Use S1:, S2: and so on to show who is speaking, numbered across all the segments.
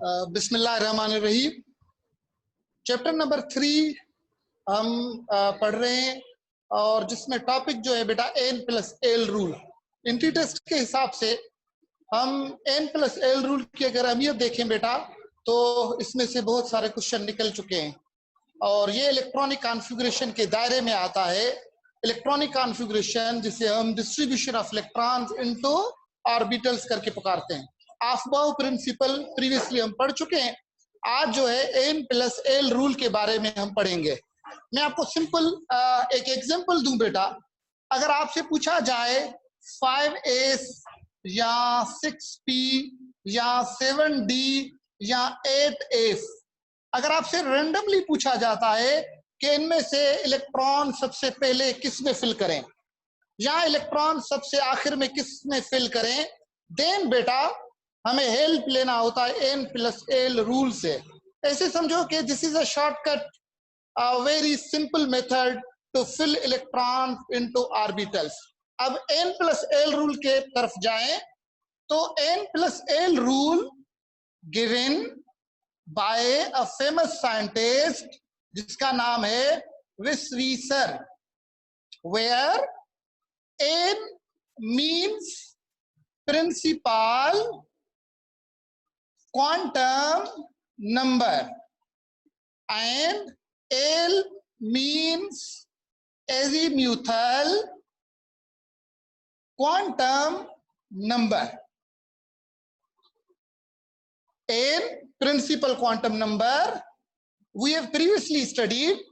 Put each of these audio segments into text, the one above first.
S1: बिस्मिल्लाहिर्रहमानिर्रहीम। Chapter number 3 हम पढ़ रहे हैं और जिसमें टॉपिक जो है बेटा n+l रूल। इंट्री टेस्ट के हिसाब से हम n+l रूल की अगर अहमियत देखें बेटा तो इसमें से बहुत सारे क्वेश्चन निकल चुके हैं और ये इलेक्ट्रॉनिक कॉन्फ़िगरेशन के दायरे में आता है। इलेक्ट्रॉनिक कॉन्फ़िगरेशन जिसे हम distribution of electrons into orbitals करके पुकारते हैं। ऑफबाउ प्रिंसिपल प्रीवियसली हम पढ़ चुके हैं। आज जो है n+l रूल के बारे में हम पढ़ेंगे। मैं आपको सिंपल एक एग्जांपल दूं बेटा। अगर आपसे पूछा जाए 5s या 6p या 7d या 8f, अगर आपसे रैंडमली पूछा जाता है कि इनमें से इलेक्ट्रॉन सबसे पहले किस में फिल करें या इलेक्ट्रॉन सबसे आखिर में किस में फिल करें, देन बेटा हमें हेल्प लेना होता है n+l रूल से। ऐसे समझो कि this is a shortcut, very simple method to fill electron into orbitals. अब n+l रूल के तरफ जाएं तो n+l rule given by a famous scientist जिसका नाम है विस्वीसर, where n means principal quantum number and l means azimuthal quantum number. n principal quantum number, we have previously studied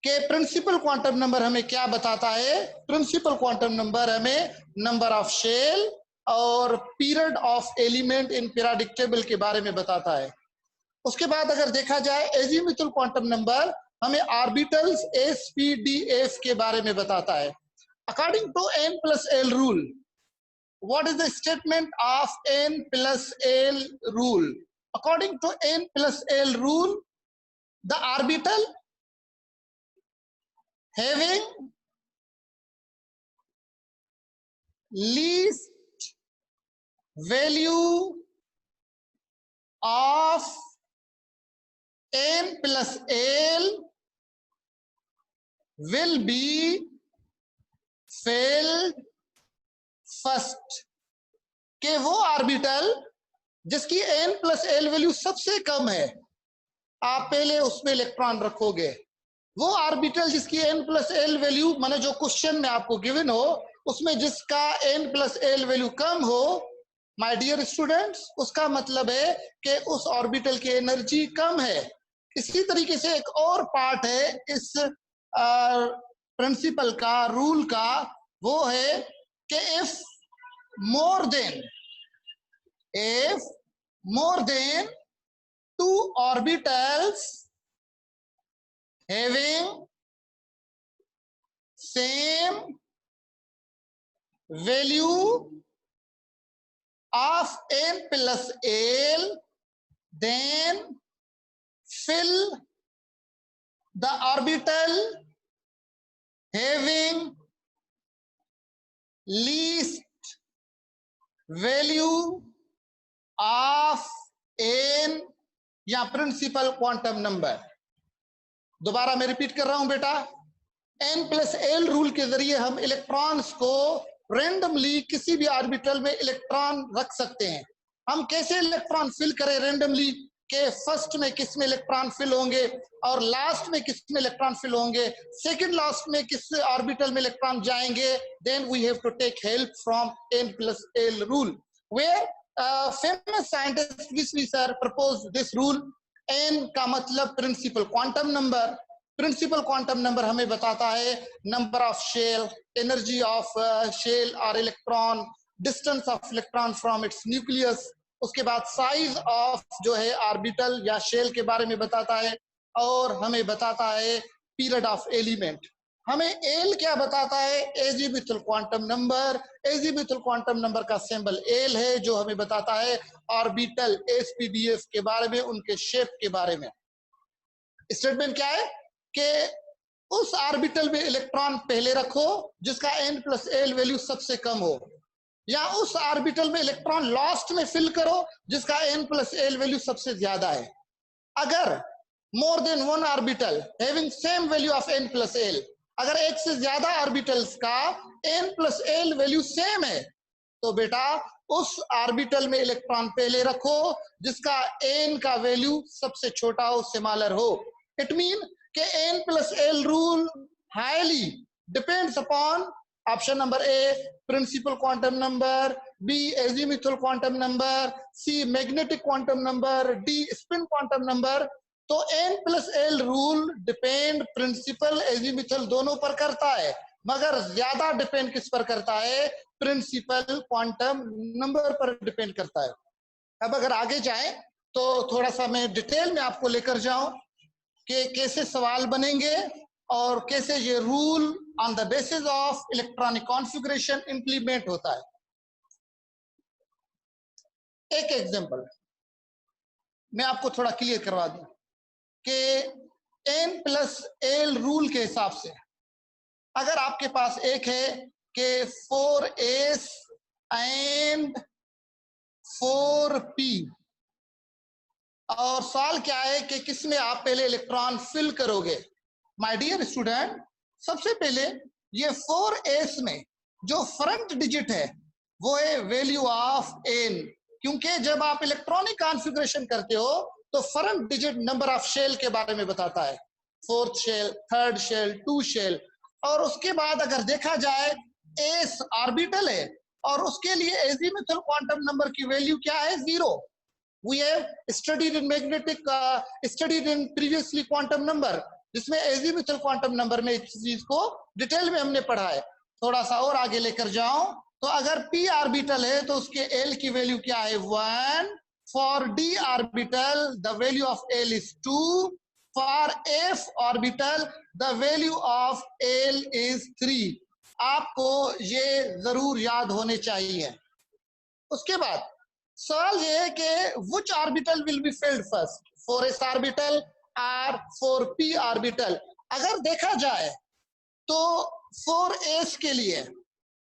S1: कि प्रिंसिपल क्वांटम नंबर हमें क्या बताता है। प्रिंसिपल क्वांटम नंबर हमें नंबर ऑफ शेल और period of element in periodic table के बारे में बताता है। उसके बाद अगर देखा जाए एजीमुथल क्वांटम नंबर हमें ऑर्बिटल्स s p d f के बारे में बताता है। According to n+l rule, what is the statement of n+l rule? According to n+l rule, the orbital having least value of n+l will be filled first। कि वो orbital जिसकी n+l value सबसे कम है, आप पहले उसमें इलेक्ट्रॉन रखोगे। वो ऑर्बिटल जिसकी n+l वैल्यू माने जो क्वेश्चन में आपको गिवन हो उसमें जिसका n+l वैल्यू कम हो, माय डियर स्टूडेंट्स, उसका मतलब है कि उस ऑर्बिटल की एनर्जी कम है। इसी तरीके से एक और पार्ट है इस प्रिंसिपल का, रूल का, वो है कि if more than 2 orbitals having same value of n+l, then fill the orbital having least value of n या प्रिंसिपल क्वांटम नंबर। दोबारा मैं रिपीट कर रहा हूं बेटा, n+l रूल के जरिए हम इलेक्ट्रॉन्स को रेंडमली किसी भी ऑर्बिटल में इलेक्ट्रॉन रख सकते हैं। हम कैसे इलेक्ट्रॉन फिल करें रेंडमली, के फर्स्ट में किस में इलेक्ट्रॉन फिल होंगे और लास्ट में किस में इलेक्ट्रॉन फिल होंगे, सेकंड लास्ट में किस ऑर्बिटल में इलेक्ट्रॉन जाएंगे, then we have to take help from n+l rule, where famous scientist विस्वीसर प्रपोज्ड दिस रूल। n का मतलब principal quantum number. Principal quantum number हमें बताता है number of shell, energy of shell और electron, distance of electron from its nucleus. उसके बाद size of जो है ऑर्बिटल या शेल के बारे में बताता है और हमें बताता है पीरियड ऑफ एलिमेंट। हमें एल क्या बताता है? Azimuthal quantum number. Azimuthal quantum number का सिंबल एल है जो हमें बताता है ऑर्बिटल एसपीडीएफ के बारे में, उनके शेप के बारे में। स्टेटमेंट क्या है कि उस ऑर्बिटल में इलेक्ट्रॉन पहले रखो जिसका n+l वैल्यू सबसे कम हो। या उस ऑर्बिटल में इलेक्ट्रॉन लास्ट में फिल करो जिसका n+l वैल्यू सबसे ज्यादा है। अगर मोर than one orbital having same value of n+l, अगर एक से ज्यादा ऑर्बिटल्स का n+l वैल्यू सेम है तो बेटा उस ऑर्बिटल में इलेक्ट्रॉन पहले रखो जिसका n का वैल्यू सबसे छोटा हो, स्मॉलर हो। इट मीन के n+l rule highly depends upon option number A principal quantum number, B azimuthal quantum number, C magnetic quantum number, D spin quantum number. तो n+l rule depend principal azimuthal दोनों पर करता है, मगर ज्यादा depend किस पर करता है? प्रिंसिपल क्वांटम नंबर पर डिपेंड करता है। अब अगर आगे जाएं तो थोड़ा सा मैं डिटेल में आपको लेकर जाऊं कि कैसे सवाल बनेंगे और कैसे ये rule on the basis of electronic configuration implement होता है। एक एग्जांपल मैं आपको थोड़ा क्लियर करवा दूं कि n+l रूल के हिसाब से अगर आपके पास एक है कि 4s एंड 4p, और सवाल क्या है कि किसमें आप पहले इलेक्ट्रॉन फिल करोगे। माय डियर स्टूडेंट, सबसे पहले ये 4s में जो फ्रंट डिजिट है वो है वैल्यू ऑफ n, क्योंकि जब आप इलेक्ट्रॉनिक कॉन्फ़िगरेशन करते हो तो front digit number of shell के बारे में बताता है, 4th shell, 3rd shell, 2 shell. और उसके बाद अगर देखा जाए s ऑर्बिटल है और उसके लिए एजीमुथल क्वांटम नंबर की वैल्यू क्या है? 0। We have studied in magnetic, studied in previously quantum number, जिसमें एजीमुथल क्वांटम नंबर में इस चीज को डिटेल में हमने पढ़ा है। थोड़ा सा और आगे लेकर जाओ तो अगर p ऑर्बिटल है तो उसके l की वैल्यू क्या है? 1। For d orbital the value of l is 2। For f orbital the value of l is 3। आपको ये जरूर याद होने चाहिए। उसके बाद सवाल ये है कि which orbital will be filled first, 4s orbital or 4p orbital। अगर देखा जाए तो 4s के लिए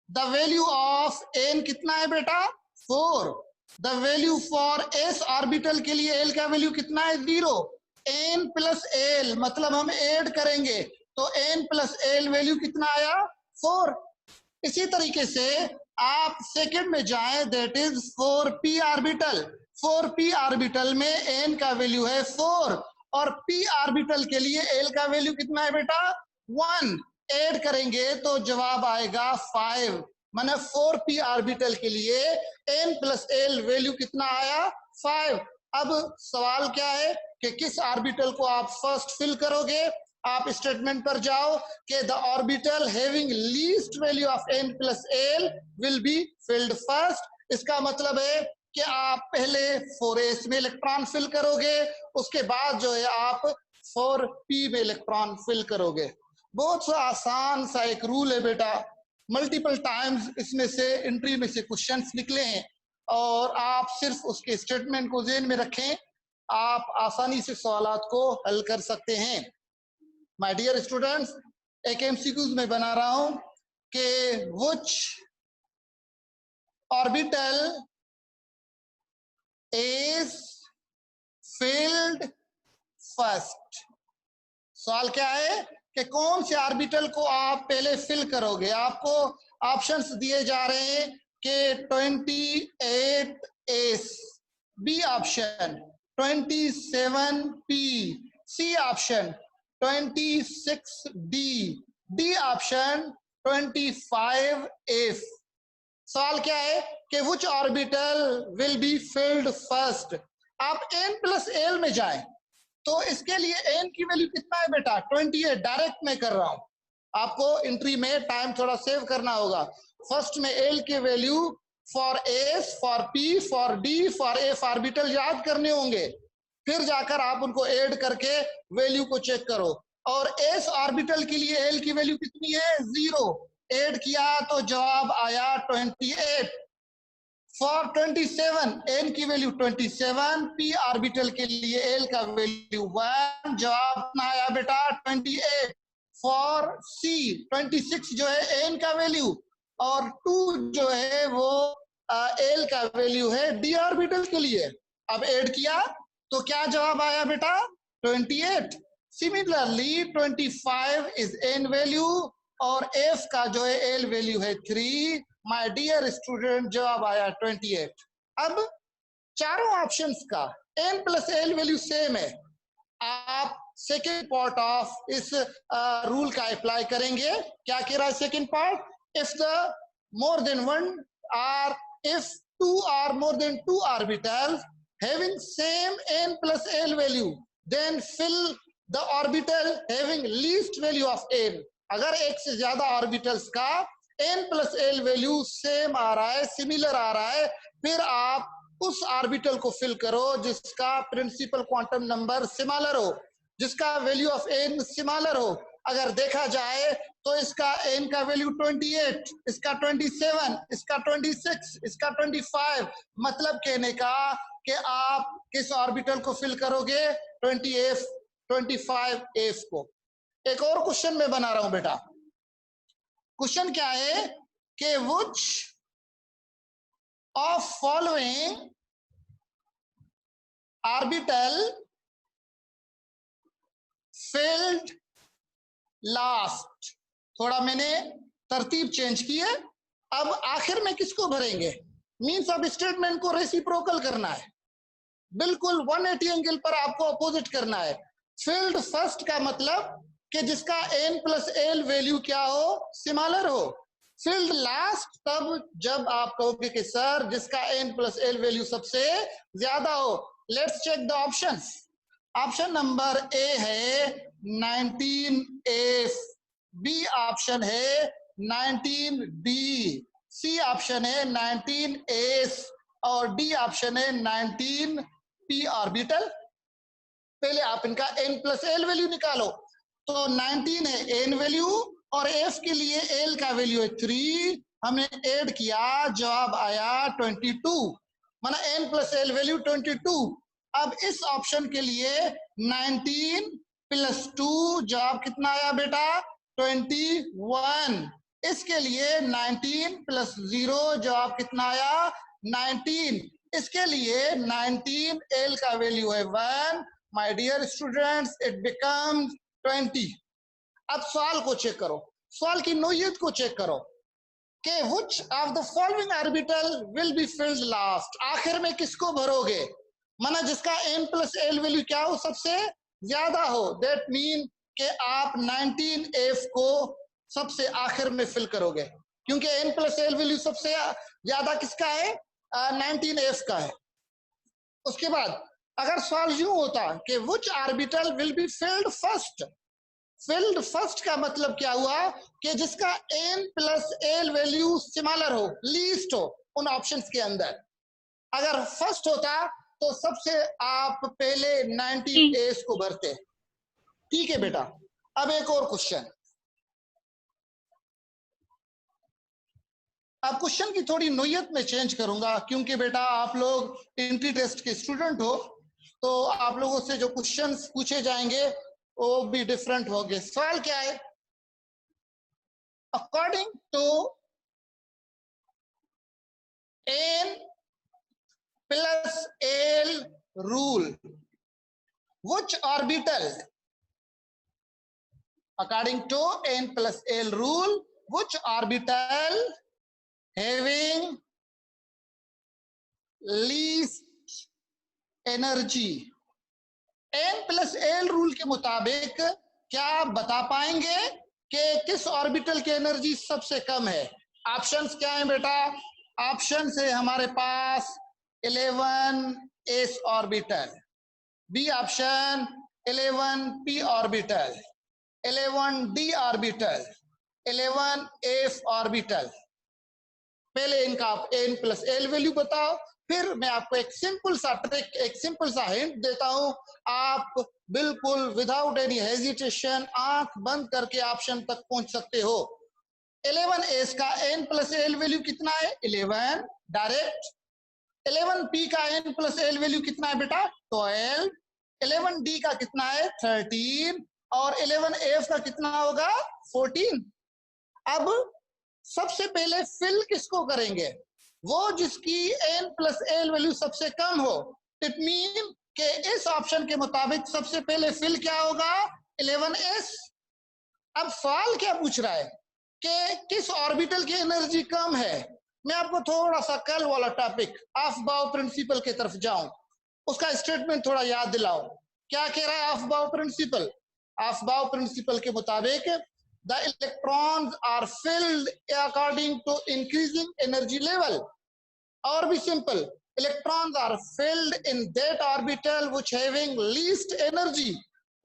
S1: द वैल्यू ऑफ n कितना है बेटा? 4। The value for s orbital के लिए l का वैल्यू कितना है? 0। n+l मतलब हम ऐड करेंगे तो n+l वैल्यू कितना आया? 4। इसी तरीके से आप सेकंड में जाएं, that is 4p orbital. 4p orbital में n का वैल्यू है 4 और p ऑर्बिटल के लिए l का वैल्यू कितना है बेटा? 1। ऐड करेंगे तो जवाब आएगा 5। माने 4p ऑर्बिटल के लिए n+l वैल्यू कितना आया? 5। अब सवाल क्या है कि किस ऑर्बिटल को आप फर्स्ट फिल करोगे? आप स्टेटमेंट पर जाओ कि the orbital having least value of n+l will be filled first. इसका मतलब है कि आप पहले 4s में इलेक्ट्रॉन फिल करोगे, उसके बाद जो है आप 4p में इलेक्ट्रॉन फिल करोगे। बहुत सा आसान सा एक रूल है बेटा, मल्टीपल टाइम्स इसमें से एंट्री में से क्वेश्चंस निकले हैं और आप सिर्फ उसके स्टेटमेंट को ज़हन में रखें, आप आसानी से सवालात को हल कर सकते हैं। माय डियर स्टूडेंट्स, एक एमसीक्यूज में बना रहा हूं कि which orbital is filled first. सवाल क्या है कि कौन से ऑर्बिटल को आप पहले फिल करोगे। आपको ऑप्शंस दिए जा रहे हैं कि 28s, B option 27p, C option 26d, D option 25f। सवाल क्या है कि which orbital will be filled first। आप n+l में जाएं तो इसके लिए n की वैल्यू कितना है बेटा? 28। डायरेक्ट में कर रहा हूं, आपको एंट्री में टाइम थोड़ा सेव करना होगा। फर्स्ट में l की value for s, for p, for d, for f orbital याद करने होंगे, फिर जाकर आप उनको ऐड करके वैल्यू को चेक करो। और s ऑर्बिटल के लिए l की वैल्यू कितनी है? 0। ऐड किया तो जवाब आया 28। फॉर 27 n की वैल्यू 27, p ऑर्बिटल के लिए l का वैल्यू 1, जवाब आया बेटा 28। फॉर c 26 जो है n का वैल्यू और 2 जो है वो एल का वैल्यू है डी ऑर्बिटल के लिए। अब ऐड किया तो क्या जवाब आया बेटा? 28। सिमिलरली 25 इज एन वैल्यू और एफ का जो है एल वैल्यू है 3। माय डियर स्टूडेंट, जवाब आया 28। अब चारों ऑप्शंस का n plus l value same है। आप सेकेंड पार्ट ऑफ इस रूल का अप्लाई करेंगे। क्या कह रहा है second part? If the more than one are if 2 or more than 2 orbitals having same n plus l value, then fill the orbital having least value of n। अगर एक से ज्यादा ऑर्बिटल्स का n plus l value same आ रहा है, similar आ रहा है, फिर आप उस ऑर्बिटल को फिल करो जिसका प्रिंसिपल क्वांटम नंबर सिमिलर हो, जिसका वैल्यू ऑफ n सिमिलर हो। अगर देखा जाए तो इसका n का वैल्यू 28, इसका 27, इसका 26, इसका 25। मतलब कहने का कि आप किस ऑर्बिटल को फिल करोगे? 20f 25f को। एक और क्वेश्चन मैं बना रहा हूं बेटा। क्वेश्चन क्या है कि which of following orbital filled last. थोड़ा मैंने तरतीब चेंज की है। अब आखिर में किसको भरेंगे? मींस अब स्टेटमेंट को रेसिप्रोकल करना है, बिल्कुल 180 एंगल पर आपको अपोजिट करना है। फिल्ड फर्स्ट का मतलब कि जिसका n प्लस एल वैल्यू क्या हो? सिमिलर हो। फिल्ड लास्ट तब जब आप कहोगे कि सर जिसका n प्लस एल वैल्यू सबसे ज्यादा हो। Let's check the options. Option number A है 19F, बी ऑप्शन है 19D, सी ऑप्शन है 19S और डी ऑप्शन है 19P ऑर्बिटल। पहले आप इनका n प्लस एल वैल्यू निकालो। तो 19 है n वैल्यू और f के लिए l का वैल्यू है 3। हमने ऐड किया, जवाब आया 22, माना n प्लस एल वैल्यू 22। अब इस ऑप्शन के लिए 19 प्लस 2 जवाब कितना आया बेटा? 21। इसके लिए 19 प्लस 0 जवाब कितना आया? 19। इसके लिए 19 एल का वैल्यू है 1। My dear students, it becomes 20। अब सवाल को चेक करो, सवाल की नोयत को चेक करो कि which of the following orbital will be filled last। आखिर में किसको भरोगे? माना जिसका n प्लस एल वैल्यू क्या हो? सबसे ज्यादा हो। दैट मीन कि आप 19F को सबसे आखिर में फिल करोगे, क्योंकि n प्लस एल वैल्यू सबसे ज्यादा किसका है? 19F का है। उसके बाद अगर सवाल यूं होता कि which orbital will be filled first। Field first का मतलब क्या हुआ कि जिसका n plus l value similar हो, लीस्ट हो उन ऑप्शंस के अंदर। अगर फर्स्ट होता तो सबसे आप पहले 19 को भरते। ठीक है बेटा। अब एक और क्वेश्चन। अब क्वेश्चन की थोड़ी नोयत में चेंज करूंगा, क्योंकि बेटा आप लोग एंट्री टेस्ट के स्टूडेंट हो, तो आप लोगों से जो क्वेश्चंस पूछे जाएंगे वो भी डिफरेंट होंगे। सवाल क्या है? According to n plus l rule, which orbital, according to n plus l rule, which orbital having least energy? n plus l rule के मुताबिक क्या आप बता पाएंगे कि किस ऑर्बिटल की एनर्जी सबसे कम है? ऑप्शंस क्या है बेटा? ऑप्शन है हमारे पास 11s orbital, B option 11p orbital, 11d orbital, 11f orbital. पहले इनका आप n प्लस एल वैल्यू बताओ, फिर मैं आपको एक सिंपल सा ट्रिक, एक सिंपल सा हिंट देता हूं। आप बिल्कुल विदाउट एनी हेजिटेशन आंख बंद करके ऑप्शन तक पहुंच सकते हो। 11s का n प्लस एल वैल्यू कितना है? 11 डायरेक्ट। 11p का n प्लस एल वैल्यू कितना है बेटा? 12। 11d का कितना है? 13। और 11f का कितना होगा? 14। अब सबसे पहले फिल किसको करेंगे? वो जिसकी n+l वैल्यू सबसे कम हो। इट मीन कि इस ऑप्शन के मुताबिक सबसे पहले फिल क्या होगा? 11s। अब सवाल क्या पूछ रहा है कि किस ऑर्बिटल की एनर्जी कम है। मैं आपको थोड़ा सा कल वाला टॉपिक ऑफ-बाउ प्रिंसिपल की तरफ जाऊं, उसका स्टेटमेंट थोड़ा याद दिलाओ। क्या कह रहा है ऑफ-बाउ प्रिंसिपल? ऑफ-बाउ प्रिंसिपल के मुताबिक the electrons are filled according to increasing energy level, और भी simple, electrons are filled in that orbital which having least energy।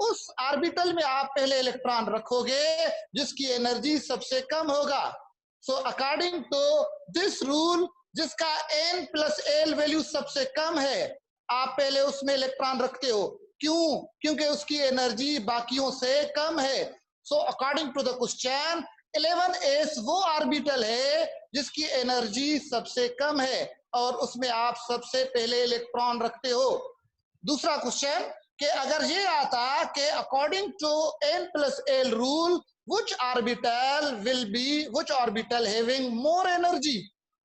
S1: उस ऑर्बिटल में आप पहले इलेक्ट्रॉन रखोगे जिसकी एनर्जी सबसे कम होगा। So according to this rule, जिसका n+l वैल्यू सबसे कम है, आप पहले उसमें इलेक्ट्रॉन रखते हो। क्यों? क्योंकि उसकी एनर्जी बाकियों से कम है। So according to the question, 11s वो ऑर्बिटल है जिसकी एनर्जी सबसे कम है और उसमें आप सबसे पहले इलेक्ट्रॉन रखते हो। दूसरा क्वेश्चन कि अगर ये आता कि according to n+l rule, which orbital having more energy?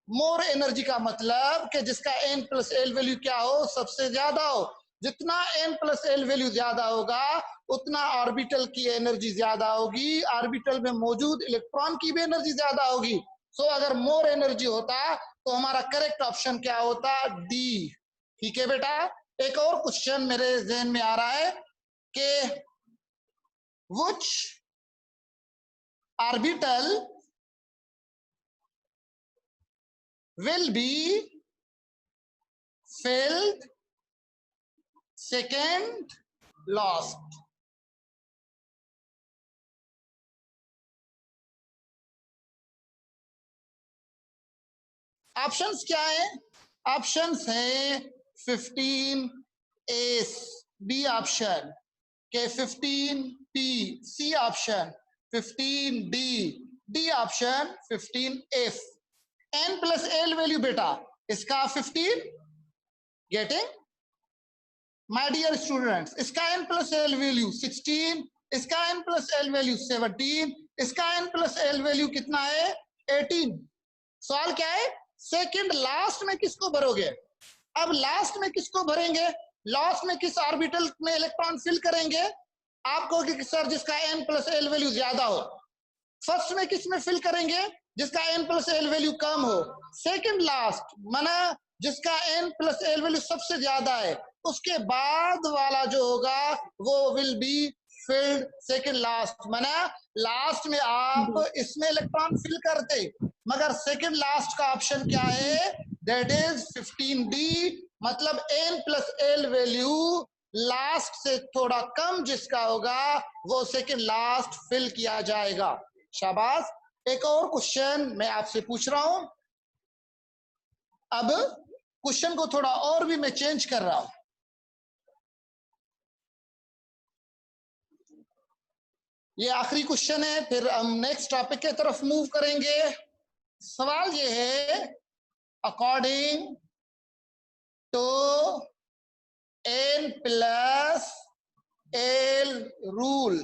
S1: More energy का मतलब कि जिसका n+l वैल्यू क्या हो? सबसे ज्यादा हो। जितना n+l वैल्यू ज्यादा होगा उतना ऑर्बिटल की एनर्जी ज्यादा होगी, ऑर्बिटल में मौजूद इलेक्ट्रॉन की भी एनर्जी ज्यादा होगी। सो अगर मोर एनर्जी होता तो हमारा करेक्ट ऑप्शन क्या होता? डी। ठीक है बेटा, एक और क्वेश्चन मेरे जहन में आ रहा है कि which orbital will be filled second last? Options क्या है? ऑप्शंस हैं 15A बी ऑप्शन के, 15P C option, 15D D option, 15F। n+l value बेटा इसका 15, गेटिंग माय डियर स्टूडेंट्स, इसका n+l वैल्यू 16, इसका n+l वैल्यू 17, इसका n+l वैल्यू कितना है? 18। सवाल क्या है? सेकंड लास्ट में किसको भरोगे? अब लास्ट में किसको भरेंगे? लास्ट में किस ऑर्बिटल में इलेक्ट्रॉन फिल करेंगे? आप कहोगे कि सर जिसका n+l वैल्यू ज्यादा हो। फर्स्ट में किस में फिल करेंगे? जिसका n+l वैल्यू कम हो। सेकंड लास्ट माना जिसका n+l वैल्यू सबसे ज्यादा है, उसके बाद वाला जो होगा वो will be filled second last. माना लास्ट में आप इसमें इलेक्ट्रॉन फिल करते, मगर सेकंड लास्ट का ऑप्शन क्या है? That is 15D। मतलब n+l वैल्यू लास्ट से थोड़ा कम जिसका होगा वो सेकंड लास्ट फिल किया जाएगा। शाबाश। एक और क्वेश्चन मैं आपसे पूछ रहा हूं। अब क्वेश्चन को थोड़ा और भी मैं चेंज कर रहा हूं। ये आखिरी क्वेश्चन है, फिर हम नेक्स्ट टॉपिक की तरफ मूव करेंगे। सवाल ये है, according to n+l rule,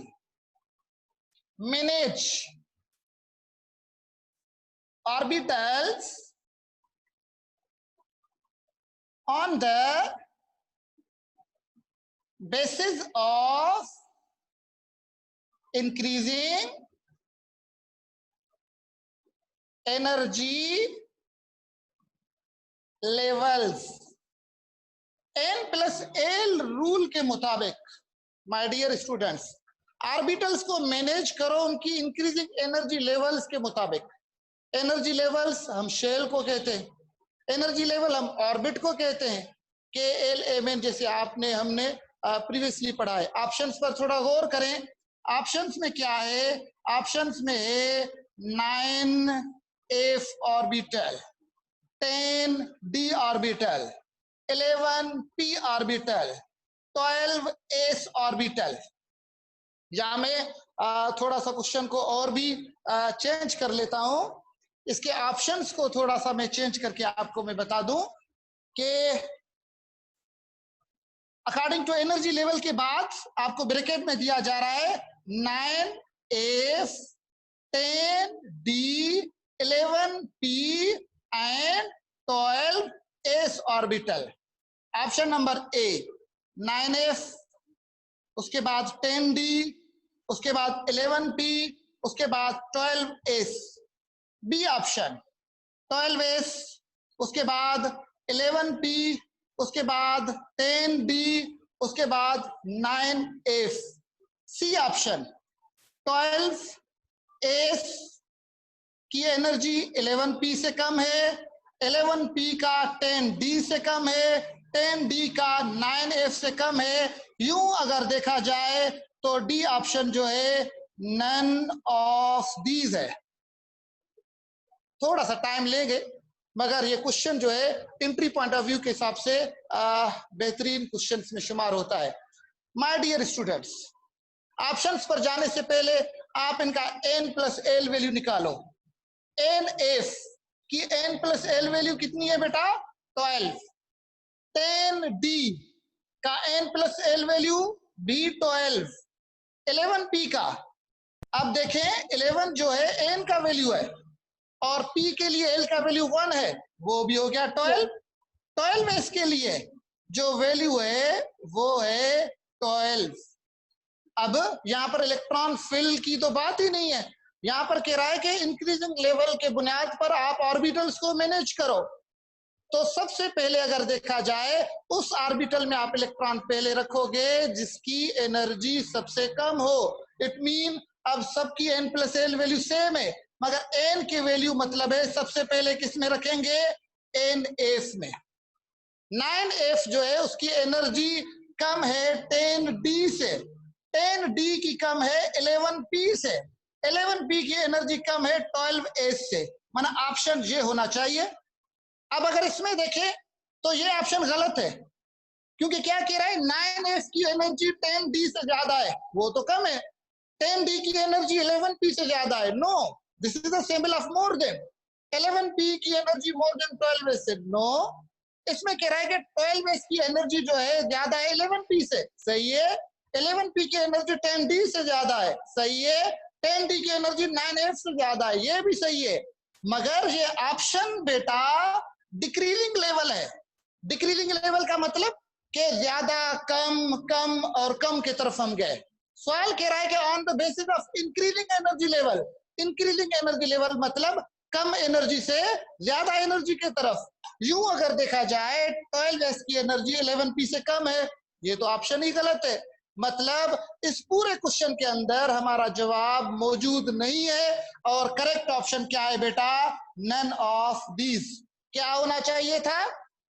S1: manage orbitals on the basis of increasing energy levels। n+l rule के मुताबिक माय डियर स्टूडेंट्स, ऑर्बिटल्स को मैनेज करो उनकी इंक्रीजिंग एनर्जी लेवल्स के मुताबिक। एनर्जी लेवल्स हम शेल को कहते हैं, एनर्जी लेवल हम ऑर्बिट को कहते हैं, KLMN जैसे हमने प्रीवियसली पढ़ा है। ऑप्शंस पर थोड़ा गौर करें। ऑप्शंस में क्या है? ऑप्शंस में है 9F orbital, 10D orbital, 11P orbital, 12S orbital. या मैं थोड़ा सा क्वेश्चन को और भी चेंज कर लेता हूं। इसके ऑप्शंस को थोड़ा सा मैं चेंज करके आपको मैं बता दूं कि अकॉर्डिंग टू एनर्जी लेवल के बाद आपको ब्रैकेट में दिया जा रहा है 9F, 10D, 11p and 12s orbital. Option number A 9f, उसके बाद 10d, उसके बाद 11p, उसके बाद 12s। बी ऑप्शन 12s, उसके बाद 11p, उसके बाद 10d, उसके बाद 9f। सी ऑप्शन 12s की एनर्जी 11p से कम है, 11p का 10d से कम है, 10d का 9f से कम है। यूं अगर देखा जाए तो डी ऑप्शन जो है नन ऑफ दीज है। थोड़ा सा टाइम लेंगे मगर ये क्वेश्चन जो है एंट्री पॉइंट ऑफ व्यू के हिसाब से बेहतरीन क्वेश्चंस में शुमार होता है। माय डियर स्टूडेंट्स, ऑप्शंस पर जाने से पहले आप इनका n प्लस एल वैल्यू निकालो। एन एफ की n प्लस एल वैल्यू कितनी है बेटा? 12। 10d का n प्लस एल वैल्यू भी 12। 11p का, अब देखें 11 जो है n का वैल्यू है और p के लिए l का वैल्यू 1 है, वो भी हो गया 12। 12 इसके लिए जो वैल्यू है वो है 12। अब यहां पर इलेक्ट्रॉन फिल की तो बात ही नहीं है, यहां पर कह रहा है कि इंक्रीजिंग लेवल के बुनियाद पर आप ऑर्बिटल्स को मैनेज करो। तो सबसे पहले अगर देखा जाए उस ऑर्बिटल में आप इलेक्ट्रॉन पहले रखोगे जिसकी एनर्जी सबसे कम हो। इट मीन अब सबकी n plus l value same है मगर n की वैल्यू मतलब है सबसे पहले किस में रखेंगे? NF में। 9f जो है उसकी एनर्जी कम है 10d से, 10d की कम है 11p से, 11p की एनर्जी कम है 12s से। माना ऑप्शन ये होना चाहिए। अब अगर इसमें देखें तो ये ऑप्शन गलत है क्योंकि क्या कह रहा है 9f की एनर्जी 10d से ज्यादा है, वो तो कम है। 10d की एनर्जी 11p से ज्यादा है, no this is the symbol of more than. 11p की एनर्जी मोर देन 12s से, नो। इसमें कह रहा है कि 12s की एनर्जी जो है ज्यादा है 11p से, सही है। 11p की एनर्जी 10d से ज्यादा है, सही है। 10d की एनर्जी 9f से ज्यादा है, ये भी सही है। मगर ये ऑप्शन बेटा डिक्रीजिंग लेवल है। डिक्रीजिंग लेवल का मतलब कि ज्यादा कम कम और कम की तरफ हम गए। सवाल कह रहा है कि on the basis of increasing energy level. Increasing energy level मतलब कम एनर्जी से ज्यादा एनर्जी की तरफ। यूं अगर देखा जाए 12s की एनर्जी 11p से कम है, ये तो ऑप्शन ही गलत है। मतलब इस पूरे क्वेश्चन के अंदर हमारा जवाब मौजूद नहीं है और करेक्ट ऑप्शन क्या है बेटा? None of these. क्या होना चाहिए था?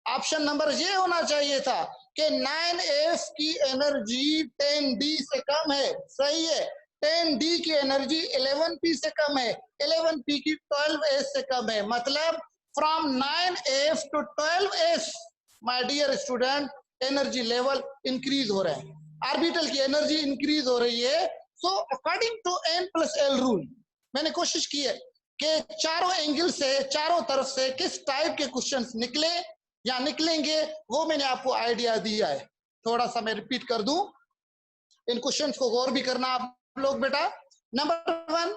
S1: ऑप्शन नंबर ये होना चाहिए था कि 9f की एनर्जी 10d से कम है, सही है। 10d की एनर्जी 11p से कम है, 11p की 12s से कम है। मतलब from 9f to 12s my dear student energy level increase हो रहे हैं, ऑर्बिटल की एनर्जी इंक्रीज हो रही है। So according to n plus l rule मैंने कोशिश की है कि चारों एंगल से, चारों तरफ से किस टाइप के क्वेश्चंस निकले या निकलेंगे वो मैंने आपको आइडिया दिया है। थोड़ा सा मैं रिपीट कर दूं, इन क्वेश्चंस को गौर भी करना आप लोग बेटा। नंबर 1,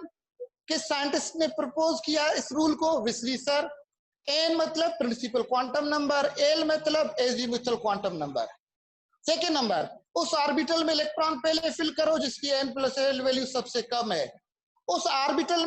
S1: किस साइंटिस्ट ने प्रपोज किया इस रूल को? विस्ली सर। एन मतलब प्रिंसिपल क्वांटम नंबर, एल मतलब azimuthal quantum number. Second number, उस ऑर्बिटल में इलेक्ट्रॉन पहले फिल करो जिसकी n प्लस एल वैल्यू सबसे कम है। उस ऑर्बिटल में